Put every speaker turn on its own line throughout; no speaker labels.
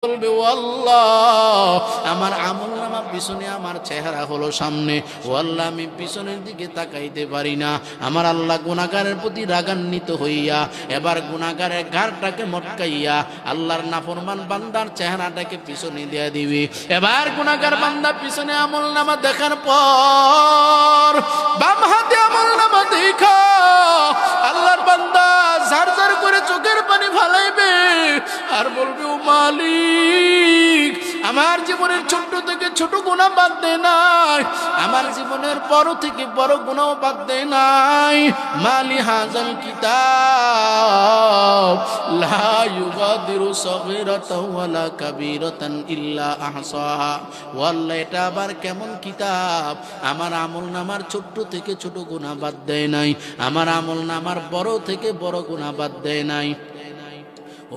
বলবে ও আল্লাহ আমার আমলনামা পিছনে, আমার চেহারা হলো সামনে, ও আল্লাহ আমি পিছনের দিকে তাকাইতে পারি না। আমার আল্লাহ গুনাহগারের প্রতি রাগান্বিত হইয়া এবার গুনাহগারের ঘাড়টাকে মটকাইয়া আল্লাহর নাফরমান বান্দার চেহারাটাকে পিছনে দিয়ে দিবি। এবার গুনাহগার বান্দা পিছনে আমলনামা দেখার পর বাম হাতে আমলনামা দেখা আল্লাহর বান্দা ঝারঝার করে চোখের পানি ফালাইবে আর বলবে ও মালিক আমার জীবনের ছোট থেকে ছোট গুনাহ বাদ দে নাই, আমার জীবনের বড় থেকে বড় গুনাহ বাদ দে নাই। মালি হাযাল কিতাব লা ইউগাদিরু সগীরাতাও ওয়ালা কাবীরাতান ইল্লা আহসাহা। ওয়াল্লাহ এটা আবার কেমন কিতাব, আমার আমলনামার ছোট থেকে ছোট গুনাহ বাদ দেয় নাই, আমার আমলনামার বড় থেকে বড় গুনাহ বাদ দেয় নাই।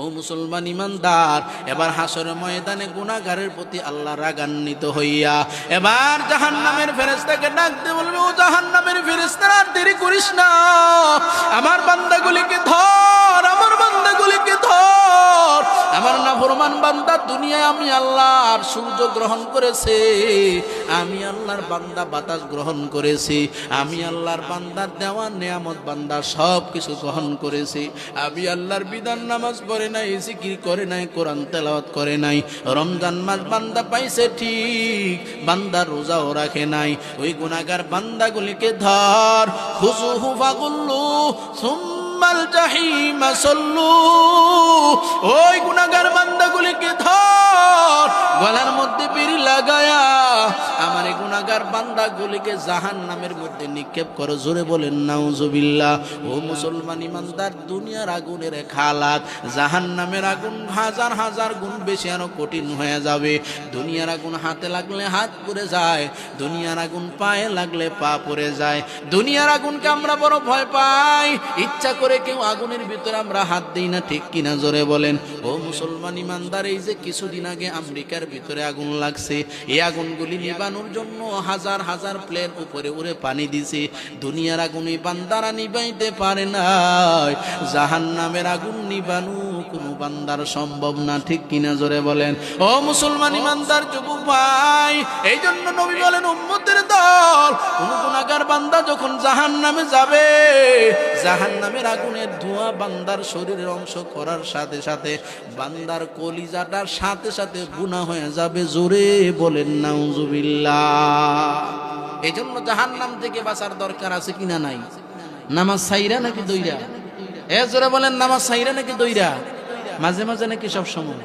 ও মুসলমান ইমানদার, এবার হাসরের ময়দানে গুনাহগারের প্রতি আল্লাহ রাগান্বিত হইয়া এবার জাহান্নামের ফেরেশতাকে ডাকতে বলবে ও জাহান্নামের ফেরেশতারা দেরি করিস না, আমার বান্দাগুলিকে ধর, আমার বান্দাগুলিকে ধর। আমার নাফরমান বান্দা দুনিয়ায় আমি আল্লাহর সূর্য গ্রহণ করেছে, আমি আল্লাহর বান্দা বাতাস গ্রহণ করেছি, আমি আল্লাহর বান্দার দেওয়া নিয়ামত বান্দা সব কিছু গ্রহণ করেছি, আমি আল্লাহর বিধান নামাজ পড়ে নাই, জিকির করে নাই, কোরআন তেলাওয়াত করে নাই। রমজান মাস বান্দা পাইছে ঠিক, বান্দা রোজাও রাখে নাই। ওই গুনাহগার বান্দাগুলিকে ধর, খুযুহু ফাগুল্লু সুম্মাল জাহিম সাল্লু। ওই গুনাহগার বান্দাগুলিকে ধর, গলার মধ্যে বিড়ি লাগায়া আমার এই গুনাহগার বান্দাগুলিকে জাহান্নামের মধ্যে নিক্ষেপ করো। জোরে বলেন নাউজুবিল্লাহ। ও মুসলমান ইমানদার, দুনিয়ার আগুনের এক হালাত, জাহান্নামের আগুন হাজার হাজার গুণ বেশি আরো কঠিন হয়ে যাবে। দুনিয়ার আগুন হাতে লাগলে হাত পুড়ে যায়, দুনিয়ার আগুন পায়ে লাগলে পা পুড়ে যায়। দুনিয়ার আগুনকে আমরা বড় ভয় পাই, ইচ্ছা করে কেউ আগুনের ভিতরে আমরা হাত দিই না, ঠিক কিনা জোরে বলেন। ও মুসলমান ইমানদার, এই যে কিছুদিন আগে আমেরিকার ভিতরে আগুন লাগছে, এই আগুনগুলি নিবানোর জন্য হাজার হাজার প্লেন উপরে উড়ে পানি দিছে, দুনিয়ার আগুন এই বান্দারা নিবাইতে পারে নাই। জাহান্নামের আগুন নিবানো কোনো বান্দার সম্ভব না, ঠিক কিনা জোরে বলেন। ও মুসলমান ইমানদার যুবক ভাই, এই জন্য নবী বলেন উম্মতের দল, কোন গুনাহগার বান্দা যখন জাহান্নামে যাবে, জাহান্নামের আগুনের ধোঁয়া বান্দার শরীরের অংশ করার সাথে সাথে বান্দার কলিজাটার সাথে সাথে গুনাহ হয়ে যাবে। জোরে বলেন নাউজুবিল্লাহ। এই জন্য জাহান্নাম থেকে বাঁচার দরকার আছে কিনা নাই? নামাজ সাইরা নাকি দইরা? এ জোরে বলেন, নামাজ সাইরা নাকি দইরা? মাঝে মাঝে নাকি সব সময়?